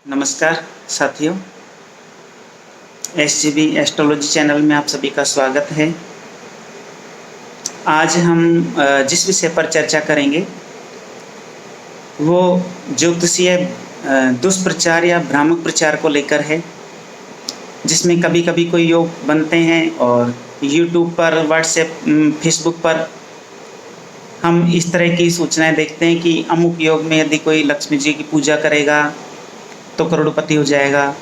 नमस्कार साथियों, SGB astrology channel में आप सभी का स्वागत है। आज हम जिस विषय पर चर्चा करेंगे वो ज्योतिषीय दुष्प्रचार या भ्रामक प्रचार को लेकर है, जिसमें कभी कभी कोई योग बनते हैं और YouTube पर, व्हाट्सएप, फेसबुक पर हम इस तरह की सूचनाएं देखते हैं कि अमुक योग में यदि कोई लक्ष्मी जी की पूजा करेगा तो करोड़पति हो जाएगा,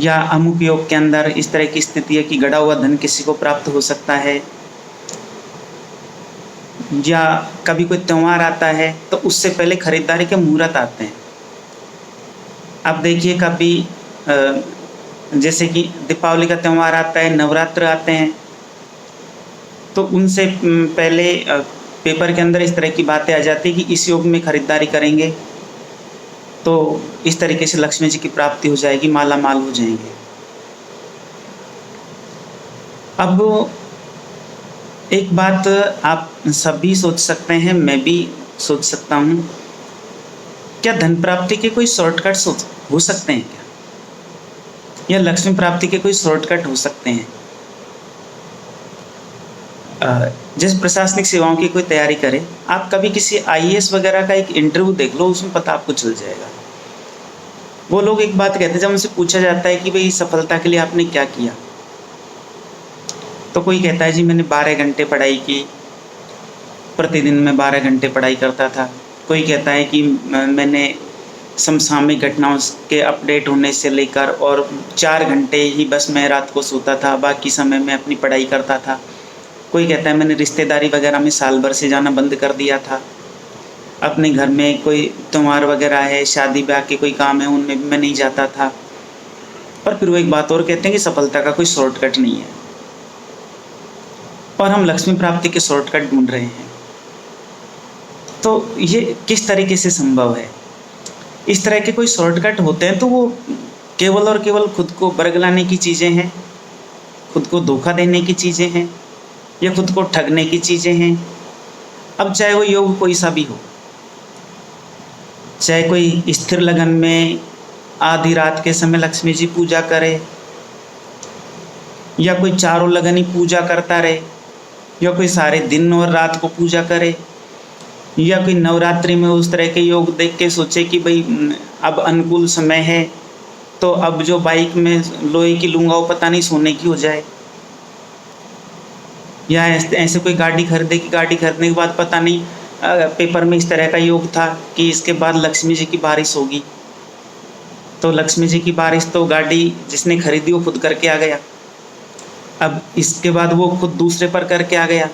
या अमुक योग के अंदर इस तरह की स्थिति है कि गड़ा हुआ धन किसी को प्राप्त हो सकता है, या कभी कोई त्यौहार आता है तो उससे पहले खरीदारी के मुहूर्त आते हैं। अब देखिए, कभी जैसे कि दीपावली का त्यौहार आता है, नवरात्र आते हैं, तो उनसे पहले पेपर के अंदर इस तरह की बातें आ जाती है कि इस योग में खरीदारी करेंगे तो इस तरीके से लक्ष्मी जी की प्राप्ति हो जाएगी, माला माल हो जाएंगे। अब एक बात आप सभी सोच सकते हैं, मैं भी सोच सकता हूँ, क्या धन प्राप्ति के कोई शॉर्टकट्स हो सकते हैं क्या, या लक्ष्मी प्राप्ति के कोई शॉर्टकट हो सकते हैं? जैसे प्रशासनिक सेवाओं की कोई तैयारी करें, आप कभी किसी IAS वगैरह का एक इंटरव्यू देख लो, उसमें पता आपको चल जाएगा। वो लोग एक बात कहते हैं, जब उनसे पूछा जाता है कि भाई सफलता के लिए आपने क्या किया, तो कोई कहता है जी मैंने 12 घंटे पढ़ाई की, प्रतिदिन मैं 12 घंटे पढ़ाई करता था। कोई कहता है कि मैंने समसामयिक घटनाओं के अपडेट होने से लेकर और 4 घंटे ही बस मैं रात को सोता था, बाकी समय मैं अपनी पढ़ाई करता था। कोई कहता है मैंने रिश्तेदारी वगैरह में साल भर से जाना बंद कर दिया था, अपने घर में कोई त्यौहार वगैरह है, शादी ब्याह के कोई काम है, उनमें भी मैं नहीं जाता था। और फिर वो एक बात और कहते हैं कि सफलता का कोई शॉर्टकट नहीं है, और हम लक्ष्मी प्राप्ति के शॉर्टकट ढूंढ रहे हैं। तो ये किस तरीके से संभव है? इस तरह के कोई शॉर्टकट होते हैं तो वो केवल और केवल खुद को बरगलाने की चीज़ें हैं, खुद को धोखा देने की चीज़ें हैं, या खुद को ठगने की चीज़ें हैं। अब चाहे वो योग कोई सा भी हो, चाहे कोई स्थिर लगन में आधी रात के समय लक्ष्मी जी पूजा करे, या कोई चारों लगन ही पूजा करता रहे, या कोई सारे दिन और रात को पूजा करे, या कोई नवरात्रि में उस तरह के योग देख के सोचे कि भाई अब अनुकूल समय है तो अब जो बाइक में लोहे की लूँगा वो पता नहीं सोने की हो जाए, या ऐसे कोई गाड़ी खरीदे कि गाड़ी खरीदने के बाद पता नहीं पेपर में इस तरह का योग था कि इसके बाद लक्ष्मी जी की बारिश होगी, तो लक्ष्मी जी की बारिश तो गाड़ी जिसने खरीदी वो खुद करके आ गया, अब इसके बाद वो खुद दूसरे पर करके आ गया।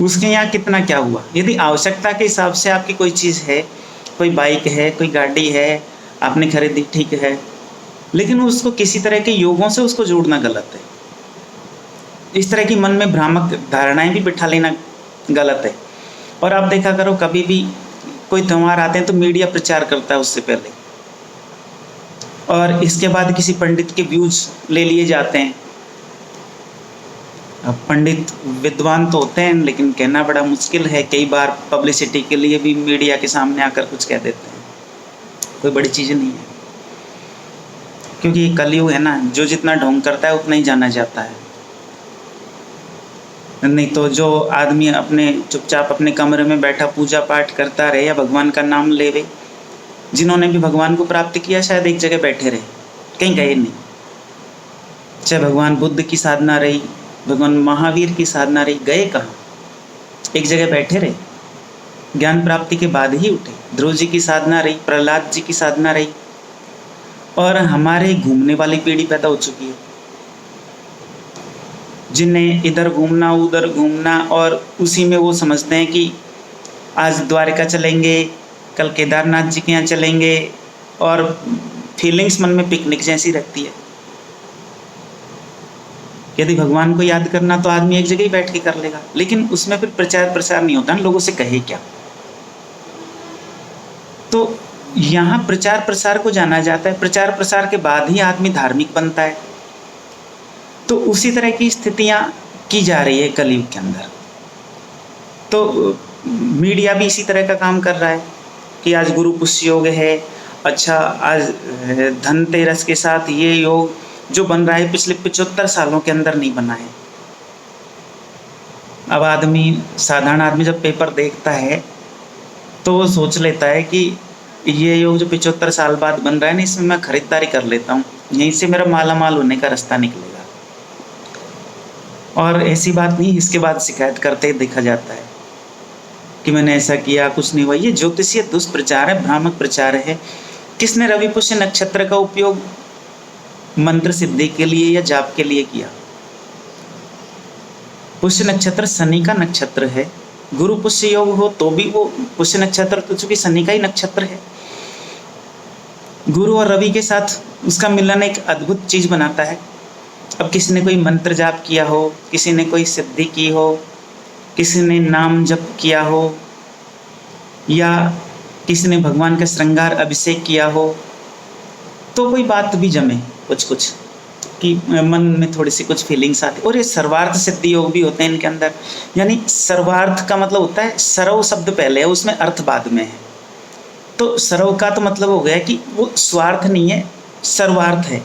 उसके यहाँ कितना क्या हुआ? यदि आवश्यकता के हिसाब से आपकी कोई चीज़ है, कोई बाइक है, कोई गाड़ी है, आपने खरीदी, ठीक है, लेकिन उसको किसी तरह के योगों से उसको जोड़ना गलत है। इस तरह की मन में भ्रामक धारणाएं भी बिठा लेना गलत है। और आप देखा करो, कभी भी कोई त्यौहार आते हैं तो मीडिया प्रचार करता है उससे पहले, और इसके बाद किसी पंडित के व्यूज ले लिए जाते हैं। अब पंडित विद्वान तो होते हैं, लेकिन कहना बड़ा मुश्किल है, कई बार पब्लिसिटी के लिए भी मीडिया के सामने आकर कुछ कह देते हैं। कोई बड़ी चीज़ नहीं है, क्योंकि ये कलयुग है ना, जो जितना ढोंग करता है उतना ही जाना जाता है। नहीं तो जो आदमी अपने चुपचाप अपने कमरे में बैठा पूजा पाठ करता रहे या भगवान का नाम लेवे, जिन्होंने भी भगवान को प्राप्त किया शायद एक जगह बैठे रहे, कहीं गए नहीं। चाहे भगवान बुद्ध की साधना रही, भगवान महावीर की साधना रही, गए कहाँ? एक जगह बैठे रहे, ज्ञान प्राप्ति के बाद ही उठे। ध्रुव जी की साधना रही, प्रहलाद जी की साधना रही, और हमारे घूमने वाली पीढ़ी पैदा हो चुकी है, जिन्हें इधर घूमना उधर घूमना, और उसी में वो समझते हैं कि आज द्वारका चलेंगे, कल केदारनाथ जी के यहाँ चलेंगे, और फीलिंग्स मन में पिकनिक जैसी रखती है। यदि भगवान को याद करना तो आदमी एक जगह ही बैठ के कर लेगा, लेकिन उसमें फिर प्रचार प्रसार नहीं होता ना, लोगों से कहे क्या। तो यहाँ प्रचार प्रसार को जाना जाता है, प्रचार प्रसार के बाद ही आदमी धार्मिक बनता है। तो उसी तरह की स्थितियाँ की जा रही है कलयुग के अंदर। तो मीडिया भी इसी तरह का काम कर रहा है कि आज गुरु पुष्य योग है, अच्छा आज धनतेरस के साथ ये योग जो बन रहा है पिछले 75 सालों के अंदर नहीं बना है। अब आदमी, साधारण आदमी जब पेपर देखता है तो वो सोच लेता है कि ये योग जो 75 साल बाद बन रहा है ना, इसमें मैं खरीदारी कर लेता हूँ, यहीं से मेरा मालामाल होने का रास्ता निकलेगा। और ऐसी बात नहीं, इसके बाद शिकायत करते देखा जाता है कि मैंने ऐसा किया, कुछ नहीं हुआ। ये ज्योतिषीय दुष्प्रचार है, भ्रामक प्रचार है। किसने रवि पुष्य नक्षत्र का उपयोग मंत्र सिद्धि के लिए या जाप के लिए किया? पुष्य नक्षत्र शनि का नक्षत्र है। गुरु पुष्य योग हो तो भी वो पुष्य नक्षत्र तो चूंकि शनि का ही नक्षत्र है, गुरु और रवि के साथ उसका मिलन एक अद्भुत चीज बनाता है। अब किसी ने कोई मंत्र जाप किया हो, किसी ने कोई सिद्धि की हो, किसी ने नाम जप किया हो, या किसी ने भगवान का श्रृंगार अभिषेक किया हो, तो कोई बात भी जमे कुछ कुछ कि मन में थोड़ी सी कुछ फीलिंग्स आती। और ये सर्वार्थ सिद्धि योग भी होते हैं इनके अंदर। यानी सर्वार्थ का मतलब होता है, सर्व शब्द पहले है, उसमें अर्थ बाद में है। तो सर्व का तो मतलब हो गया कि वो स्वार्थ नहीं है, सर्वार्थ है।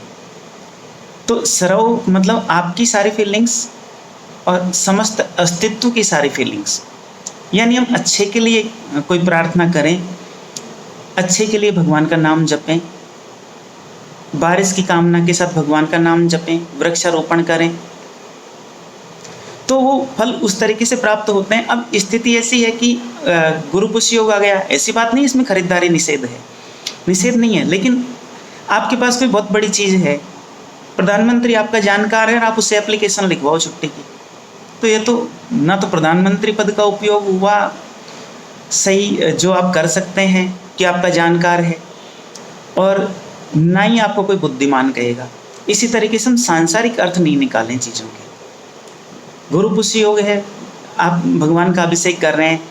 तो सर्व मतलब आपकी सारी फीलिंग्स और समस्त अस्तित्व की सारी फीलिंग्स। यानी हम अच्छे के लिए कोई प्रार्थना करें, अच्छे के लिए भगवान का नाम जपें, बारिश की कामना के साथ भगवान का नाम जपें, वृक्षारोपण करें, तो वो फल उस तरीके से प्राप्त होते हैं। अब स्थिति ऐसी है कि गुरु पुष्य योग आ गया, ऐसी बात नहीं इसमें खरीदारी निषेध है, निषेध नहीं है, लेकिन आपके पास कोई बहुत बड़ी चीज़ है, प्रधानमंत्री आपका जानकार है और आप उससे एप्लीकेशन लिखवाओ छुट्टी की, तो ये तो ना तो प्रधानमंत्री पद का उपयोग हुआ सही जो आप कर सकते हैं कि आपका जानकार है, और ना ही आपको कोई बुद्धिमान कहेगा। इसी तरीके से हम सांसारिक अर्थ नहीं निकालें चीज़ों के। गुरु पुष्य योग है, आप भगवान का अभिषेक कर रहे हैं,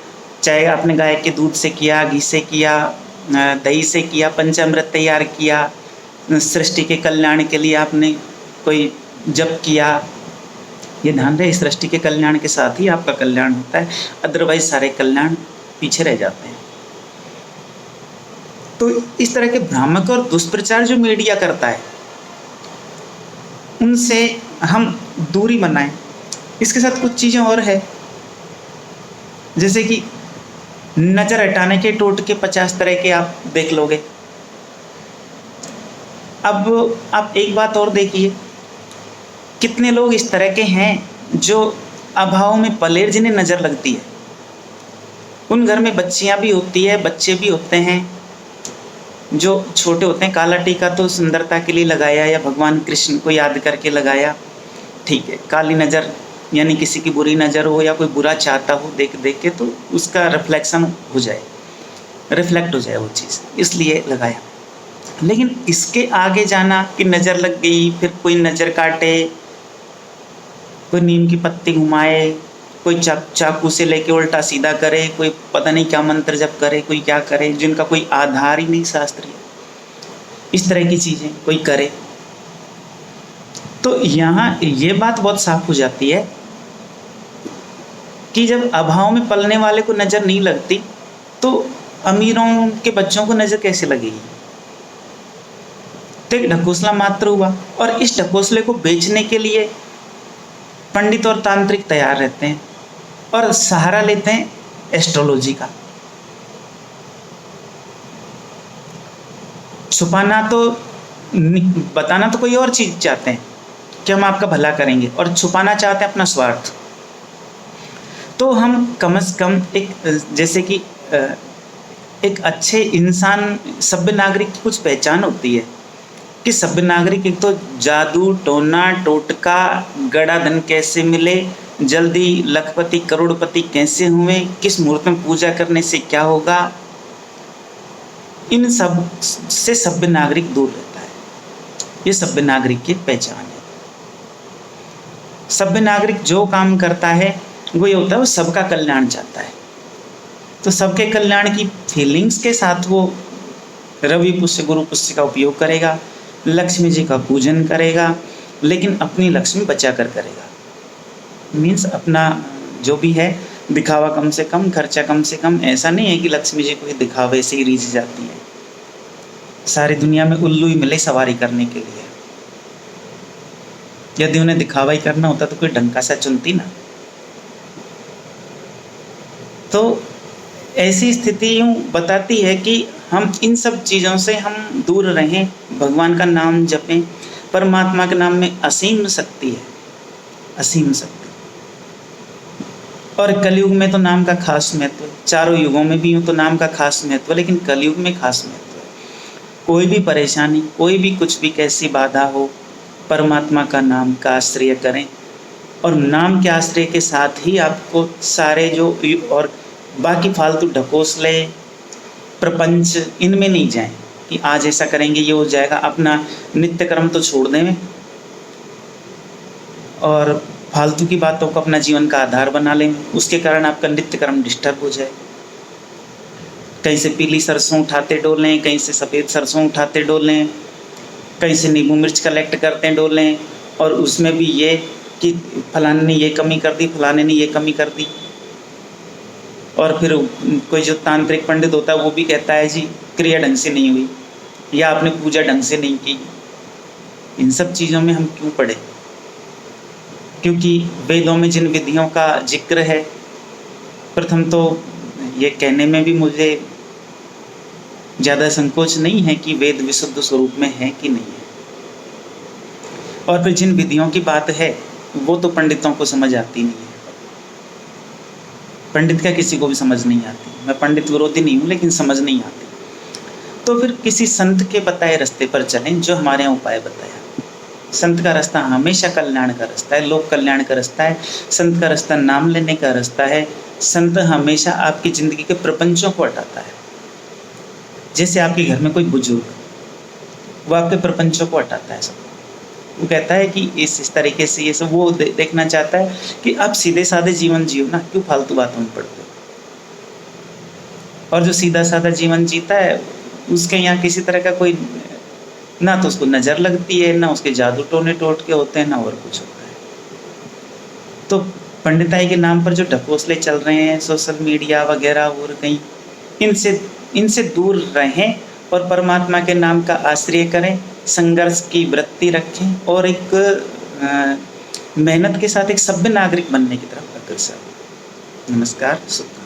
चाहे आपने गाय के दूध से किया, घी से किया, दही से किया, पंचामृत तैयार किया, सृष्टि के कल्याण के लिए आपने कोई जप किया, ये ध्यान रहे सृष्टि के कल्याण के साथ ही आपका कल्याण होता है, अदरवाइज सारे कल्याण पीछे रह जाते हैं। तो इस तरह के भ्रामक और दुष्प्रचार जो मीडिया करता है, उनसे हम दूरी बनाएं। इसके साथ कुछ चीज़ें और है, जैसे कि नज़र हटाने के टोटके 50 तरह के आप देख लोगे। अब आप एक बात और देखिए, कितने लोग इस तरह के हैं जो अभाव में पले, जिन्हें नज़र लगती है। उन घर में बच्चियां भी होती है, बच्चे भी होते हैं जो छोटे होते हैं। काला टीका तो सुंदरता के लिए लगाया या भगवान कृष्ण को याद करके लगाया, ठीक है। काली नज़र यानी किसी की बुरी नज़र हो या कोई बुरा चाहता हो देख देख के, तो उसका रिफ्लेक्शन हो जाए, रिफ्लेक्ट हो जाए वो चीज़, इसलिए लगाया। लेकिन इसके आगे जाना कि नज़र लग गई, फिर कोई नज़र काटे, कोई नीम की पत्ती घुमाए, कोई चाकू से लेके उल्टा सीधा करे, कोई पता नहीं क्या मंत्र जप करे, कोई क्या करे, जिनका कोई आधार ही नहीं शास्त्रीय, इस तरह की चीज़ें कोई करे, तो यहाँ ये बात बहुत साफ हो जाती है कि जब अभाव में पलने वाले को नज़र नहीं लगती, तो अमीरों के बच्चों को नज़र कैसे लगेगी? तो एक ढकोसला मात्र हुआ, और इस ढकोसले को बेचने के लिए पंडित और तांत्रिक तैयार रहते हैं और सहारा लेते हैं एस्ट्रोलॉजी का। छुपाना तो, बताना तो कोई और चीज़ चाहते हैं कि हम आपका भला करेंगे, और छुपाना चाहते हैं अपना स्वार्थ। तो हम कम से कम एक, जैसे कि एक अच्छे इंसान, सभ्य नागरिक की कुछ पहचान होती है कि सभ्य नागरिक एक तो जादू टोना टोटका गड़ा धन कैसे मिले, जल्दी लखपति करोड़पति कैसे हुए, किस मुहूर्त में पूजा करने से क्या होगा, इन सब से सभ्य नागरिक दूर रहता है। ये सभ्य नागरिक की पहचान है। सभ्य नागरिक जो काम करता है वो ये होता है, वो सबका कल्याण चाहता है। तो सबके कल्याण की फीलिंग्स के साथ वो रवि पुष्य गुरु पुष्य का उपयोग करेगा, लक्ष्मी जी का पूजन करेगा, लेकिन अपनी लक्ष्मी बचा कर करेगा। मीन्स अपना जो भी है दिखावा कम से कम, खर्चा कम से कम। ऐसा नहीं है कि लक्ष्मी जी को दिखावे से ही रीझ जाती है। सारी दुनिया में उल्लू ही मिले सवारी करने के लिए। यदि उन्हें दिखावा ही करना होता तो कोई ढंग सा चुनती ना। तो ऐसी स्थिति यूँ बताती है कि हम इन सब चीज़ों से हम दूर रहें, भगवान का नाम जपें। परमात्मा के नाम में असीम शक्ति है, असीम शक्ति। और कलयुग में तो नाम का खास महत्व है। चारों युगों में भी यूँ तो नाम का खास महत्व है, लेकिन कलयुग में खास महत्व है। कोई भी परेशानी, कोई भी कुछ भी कैसी बाधा हो, परमात्मा का नाम का आश्रय करें। और नाम के आश्रय के साथ ही आपको सारे जो और बाकी फालतू ढकोसले, प्रपंच, इनमें नहीं जाएं कि आज ऐसा करेंगे ये हो जाएगा। अपना नित्य कर्म तो छोड़ दें और फालतू की बातों को अपना जीवन का आधार बना लें, उसके कारण आपका नित्य कर्म डिस्टर्ब हो जाए। कहीं से पीली सरसों उठाते डोलें, कहीं से सफ़ेद सरसों उठाते डोलें, कहीं से नींबू मिर्च कलेक्ट करते डोलें, और उसमें भी ये कि फलाने ने ये कमी कर दी, फलाने ने ये कमी कर दी। और फिर कोई जो तांत्रिक पंडित होता है वो भी कहता है जी क्रिया ढंग से नहीं हुई, या आपने पूजा ढंग से नहीं की। इन सब चीज़ों में हम क्यों पड़े? क्योंकि वेदों में जिन विधियों का जिक्र है, प्रथम तो ये कहने में भी मुझे ज़्यादा संकोच नहीं है कि वेद विशुद्ध स्वरूप में है कि नहीं है। और फिर जिन विधियों की बात है वो तो पंडितों को समझ आती नहीं है। पंडित क्या किसी को भी समझ नहीं आती। मैं पंडित विरोधी नहीं हूँ, लेकिन समझ नहीं आती। तो फिर किसी संत के बताए रास्ते पर चलें जो हमारे यहाँ उपाय बताया। संत का रास्ता हमेशा कल्याण का रास्ता है, लोक कल्याण का रास्ता है। संत का रास्ता नाम लेने का रास्ता है। संत हमेशा आपकी ज़िंदगी के प्रपंचों को हटाता है। जैसे आपके घर में कोई बुजुर्ग, वो आपके प्रपंचों को हटाता है सब। वो कहता है कि इस तरीके से ये सब वो देखना चाहता है कि आप सीधे साधे जीवन जियो ना, क्यों फालतू बातों में पड़ते हो। और जो सीधा साधा जीवन जीता है उसके यहाँ किसी तरह का कोई ना तो उसको नज़र लगती है, ना उसके जादू टोने टोटके होते हैं, ना और कुछ होता है। तो पंडिताई के नाम पर जो ढकोसले चल रहे हैं सोशल मीडिया वगैरह और कहीं, इनसे दूर रहें और परमात्मा के नाम का आश्रय करें। संघर्ष की वृत्ति रखें और एक मेहनत के साथ एक सभ्य नागरिक बनने की तरफ अग्रसर। नमस्कार, शुभ।